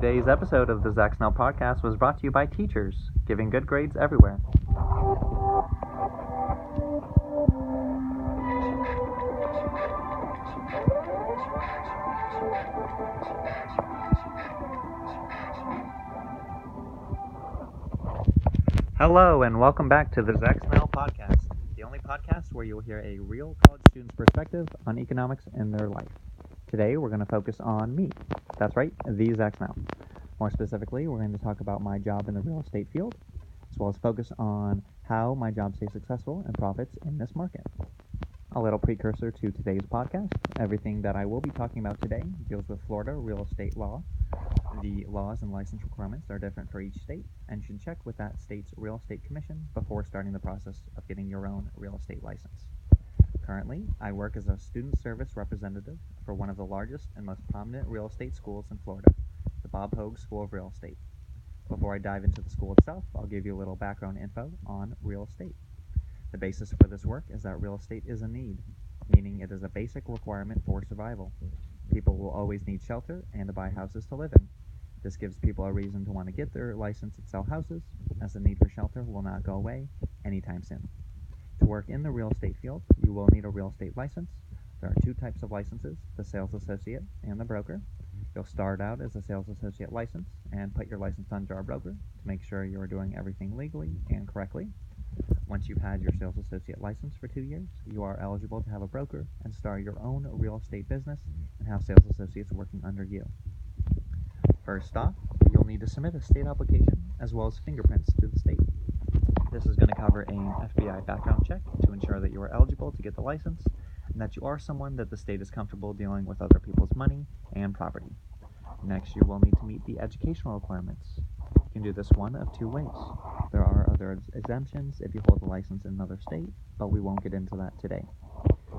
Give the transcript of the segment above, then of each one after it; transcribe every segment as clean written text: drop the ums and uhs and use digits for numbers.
Today's episode of the Snell podcast was brought to you by teachers, giving good grades everywhere. Hello, and welcome back to the Snell podcast, the only podcast where you will hear a real college student's perspective on economics in their life. Today, we're going to focus on me. That's right, the Snell. More specifically, we're going to talk about my job in the real estate field, as well as focus on how my job stays successful and profits in this market. A little precursor to today's podcast, everything that I will be talking about today deals with Florida real estate law. The laws and license requirements are different for each state, and you should check with that state's real estate commission before starting the process of getting your own real estate license. Currently, I work as a student service representative for one of the largest and most prominent real estate schools in Florida, the Bob Hogue School of Real Estate. Before I dive into the school itself, I'll give you a little background info on real estate. The basis for this work is that real estate is a need, meaning it is a basic requirement for survival. People will always need shelter and to buy houses to live in. This gives people a reason to want to get their license and sell houses, as the need for shelter will not go away anytime soon. To work in the real estate field, you will need a real estate license. There are two types of licenses, the sales associate and the broker. You'll start out as a sales associate license and put your license under our broker to make sure you are doing everything legally and correctly. Once you've had your sales associate license for 2 years, you are eligible to have a broker and start your own real estate business and have sales associates working under you. First off, you'll need to submit a state application as well as fingerprints to the state. This is going to cover an FBI background check to ensure that you are eligible to get the license and that you are someone that the state is comfortable dealing with other people's money and property. Next, you will need to meet the educational requirements. You can do this one of two ways. There are other exemptions if you hold a license in another state, but we won't get into that today.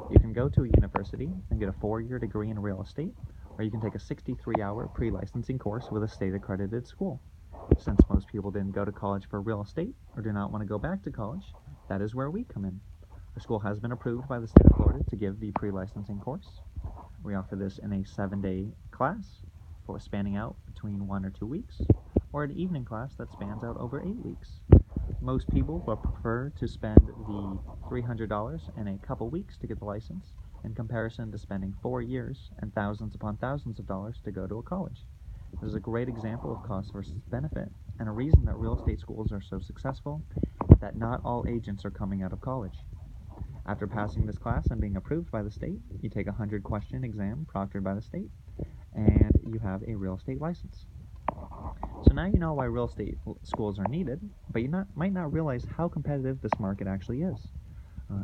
You can go to a university and get a 4-year degree in real estate, or you can take a 63-hour pre-licensing course with a state-accredited school. Since most people didn't go to college for real estate or do not want to go back to college, that is where we come in. Our school has been approved by the state of Florida to give the pre-licensing course. We offer this in a 7-day class for spanning out between 1 or 2 weeks, or an evening class that spans out over 8 weeks. Most people will prefer to spend the $300 in a couple weeks to get the license in comparison to spending 4 years and thousands upon thousands of dollars to go to a college. This is a great example of cost versus benefit, and a reason that real estate schools are so successful is that not all agents are coming out of college. After passing this class and being approved by the state, you take a 100-question exam proctored by the state, and you have a real estate license. So now you know why real estate schools are needed, but you might not realize how competitive this market actually is.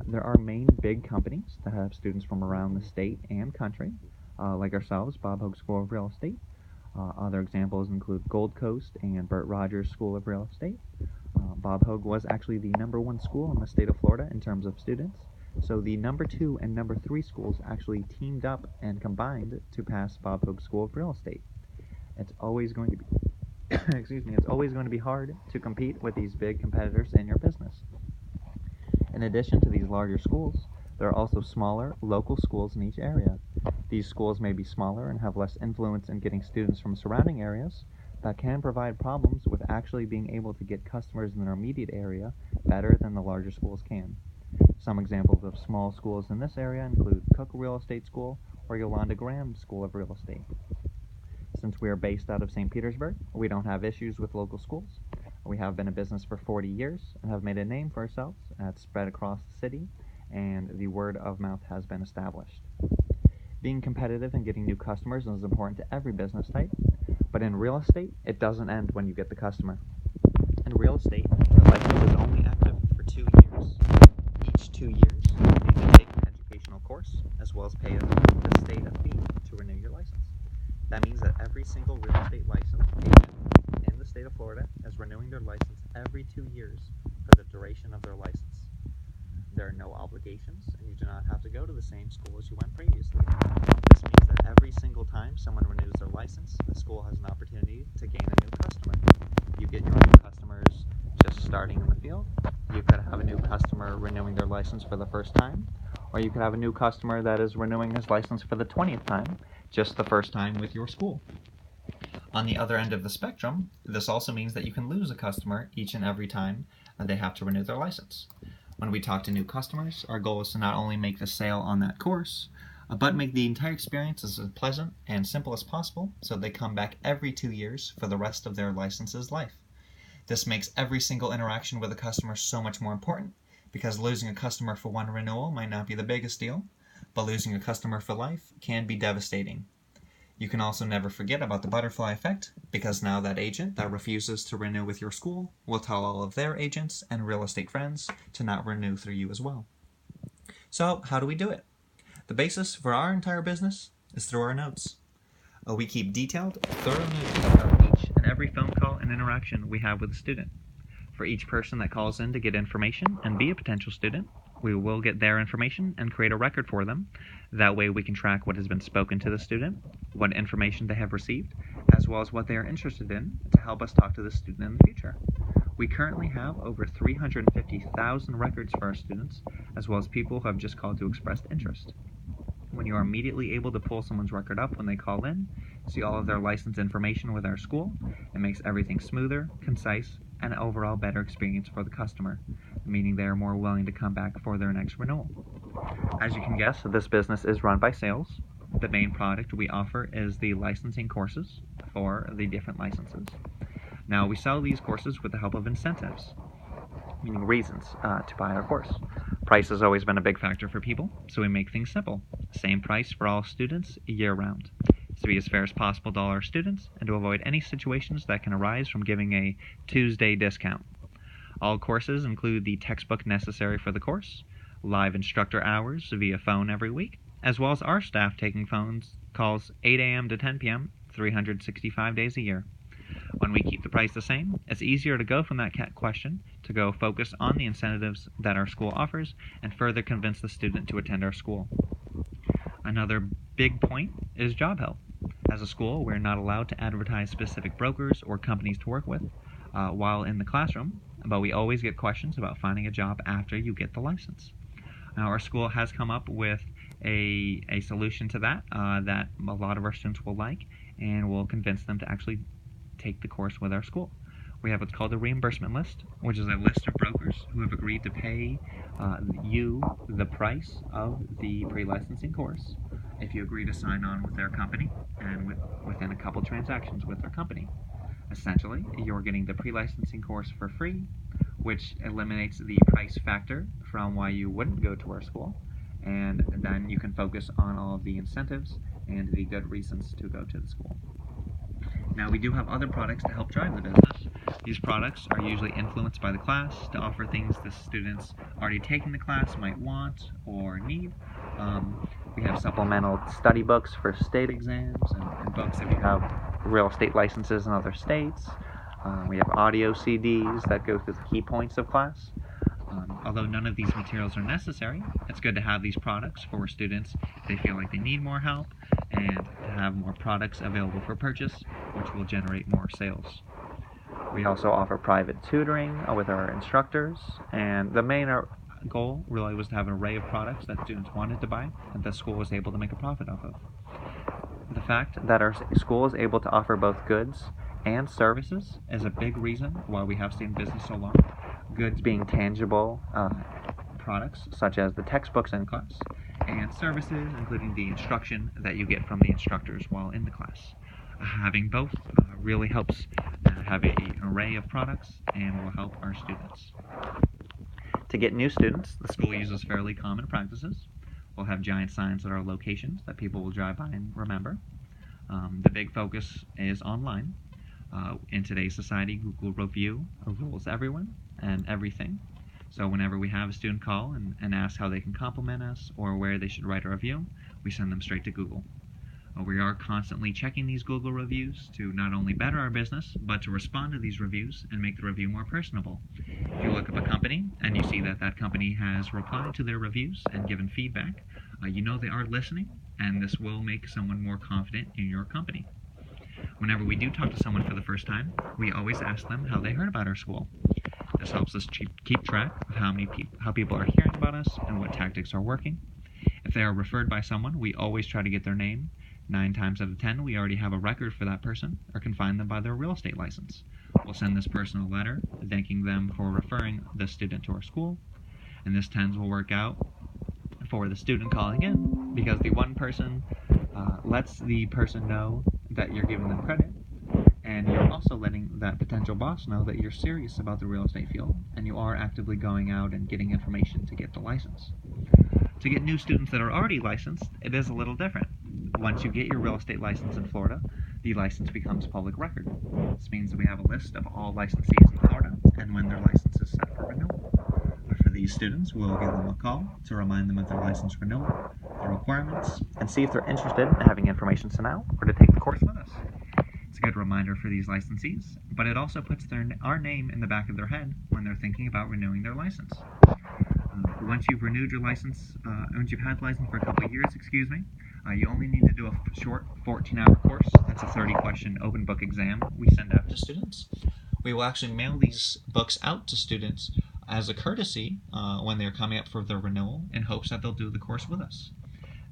There are main big companies that have students from around the state and country, like ourselves, Bob Hogue School of Real Estate. Other examples include Gold Coast and Burt Rogers School of Real Estate. Bob Hogue was actually the #1 school in the state of Florida in terms of students, so the #2 and #3 schools actually teamed up and combined to pass Bob Hogue School of Real Estate. It's always going to be it's always going to be hard to compete with these big competitors in your business. In addition to these larger schools, there are also smaller, local schools in each area. These schools may be smaller and have less influence in getting students from surrounding areas, but can provide problems with actually being able to get customers in their immediate area better than the larger schools can. Some examples of small schools in this area include Cook Real Estate School or Yolanda Graham School of Real Estate. Since we are based out of St. Petersburg, we don't have issues with local schools. We have been in business for 40 years and have made a name for ourselves that's spread across the city, and the word of mouth has been established. Being competitive and getting new customers is important to every business type, but in real estate, it doesn't end when you get the customer. In real estate, the license is only active for 2 years. Each 2 years, you need to take an educational course, as well as pay the state a fee to renew your license. That means that every single real estate licensed agent in the state of Florida is renewing their license every 2 years for the duration of their license. There are no obligations, and you do not have to go to the same school as you went previously. This means that every single time someone renews their license, the school has an opportunity to gain a new customer. You get your new customers just starting in the field. You could have a new customer renewing their license for the first time, or you could have a new customer that is renewing his license for the 20th time, just the first time with your school. On the other end of the spectrum, this also means that you can lose a customer each and every time they have to renew their license. When we talk to new customers, our goal is to not only make the sale on that course, but make the entire experience as pleasant and simple as possible so they come back every 2 years for the rest of their license's life. This makes every single interaction with a customer so much more important, because losing a customer for one renewal might not be the biggest deal, but losing a customer for life can be devastating. You can also never forget about the butterfly effect, because now that agent that refuses to renew with your school will tell all of their agents and real estate friends to not renew through you as well. So, how do we do it? The basis for our entire business is through our notes. We keep detailed, thorough notes about each and every phone call and interaction we have with a student. For each person that calls in to get information and be a potential student, we will get their information and create a record for them. That way we can track what has been spoken to the student, what information they have received, as well as what they are interested in to help us talk to the student in the future. We currently have over 350,000 records for our students, as well as people who have just called to express interest. When you are immediately able to pull someone's record up when they call in, see all of their license information with our school, it makes everything smoother, concise, and an overall better experience for the customer, meaning they are more willing to come back for their next renewal. As you can guess, this business is run by sales. The main product we offer is the licensing courses for the different licenses. Now, we sell these courses with the help of incentives, meaning reasons to buy our course. Price has always been a big factor for people, so we make things simple. Same price for all students year-round, to be as fair as possible to all our students and to avoid any situations that can arise from giving a Tuesday discount. All courses include the textbook necessary for the course, live instructor hours via phone every week, as well as our staff taking phone calls 8 a.m. to 10 p.m. 365 days a year. When we keep the price the same, it's easier to go from that question to go focus on the incentives that our school offers and further convince the student to attend our school. Another big point is job help. As a school, we're not allowed to advertise specific brokers or companies to work with while in the classroom, but we always get questions about finding a job after you get the license. Now, our school has come up with a solution to that that a lot of our students will like, and will convince them to actually take the course with our school. We have what's called a reimbursement list, which is a list of brokers who have agreed to pay you the price of the pre-licensing course if you agree to sign on with their company and within a couple transactions with their company. Essentially, you're getting the pre-licensing course for free, which eliminates the price factor from why you wouldn't go to our school, and then you can focus on all of the incentives and the good reasons to go to the school. Now, we do have other products to help drive the business. These products are usually influenced by the class to offer things the students already taking the class might want or need. We have supplemental study books for state exams and books if you have real estate licenses in other states. We have audio CDs that go through the key points of class. Although none of these materials are necessary, it's good to have these products for students if they feel like they need more help, and to have more products available for purchase, which will generate more sales. We also offer private tutoring with our instructors, and the main goal really was to have an array of products that students wanted to buy and the school was able to make a profit off of. The fact that our school is able to offer both goods and services is a big reason why we have stayed in business so long. Goods being tangible products such as the textbooks in class, and services including the instruction that you get from the instructors while in the class. Having both really helps have an array of products and will help our students. To get new students, the school uses fairly common practices. We'll have giant signs at our locations that people will drive by and remember. The big focus is online. In today's society, Google review rules everyone and everything. So whenever we have a student call and ask how they can compliment us or where they should write a review, we send them straight to Google. We are constantly checking these Google reviews to not only better our business, but to respond to these reviews and make the review more personable. If you look up a company and you see that that company has replied to their reviews and given feedback, you know they are listening, and this will make someone more confident in your company. Whenever we do talk to someone for the first time, we always ask them how they heard about our school. This helps us keep track of how people are hearing about us and what tactics are working. If they are referred by someone, we always try to get their name 9 times out of 10, we already have a record for that person or can find them by their real estate license. We'll send this person a letter thanking them for referring the student to our school, and this tends will work out for the student calling in because the one person lets the person know that you're giving them credit, and you're also letting that potential boss know that you're serious about the real estate field and you are actively going out and getting information to get the license. To get new students that are already licensed, it is a little different. Once you get your real estate license in Florida, the license becomes public record. This means that we have a list of all licensees in Florida and when their license is set for renewal. For these students, we'll give them a call to remind them of their license renewal, the requirements, and see if they're interested in having information sent out or to take the course with us. It's a good reminder for these licensees, but it also puts our name in the back of their head when they're thinking about renewing their license. Once you've renewed your license, once you've had the license for a couple of years, you only need to do a short 14-hour course. That's a 30-question open book exam we send out to students. We will actually mail these books out to students as a courtesy when they're coming up for their renewal in hopes that they'll do the course with us.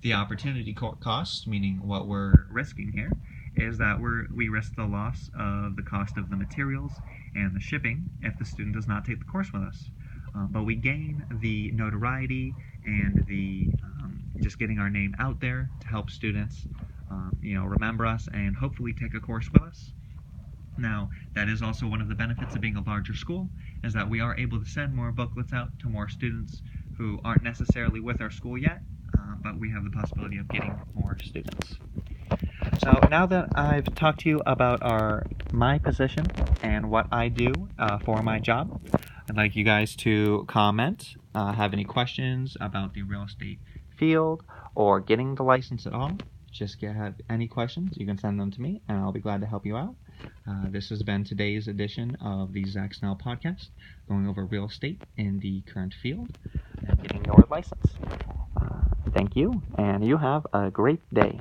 The opportunity cost, meaning what we're risking here, is that we risk the loss of the cost of the materials and the shipping if the student does not take the course with us. But we gain the notoriety and the just getting our name out there to help students remember us and hopefully take a course with us. Now, that is also one of the benefits of being a larger school, is that we are able to send more booklets out to more students who aren't necessarily with our school yet, but we have the possibility of getting more students. So now that I've talked to you about my position and what I do for my job, I'd like you guys to comment, have any questions about the real estate field or getting the license at all. Just have any questions, you can send them to me, and I'll be glad to help you out. This has been today's edition of the Zach Snell podcast, going over real estate in the current field and getting your license. Thank you, and you have a great day.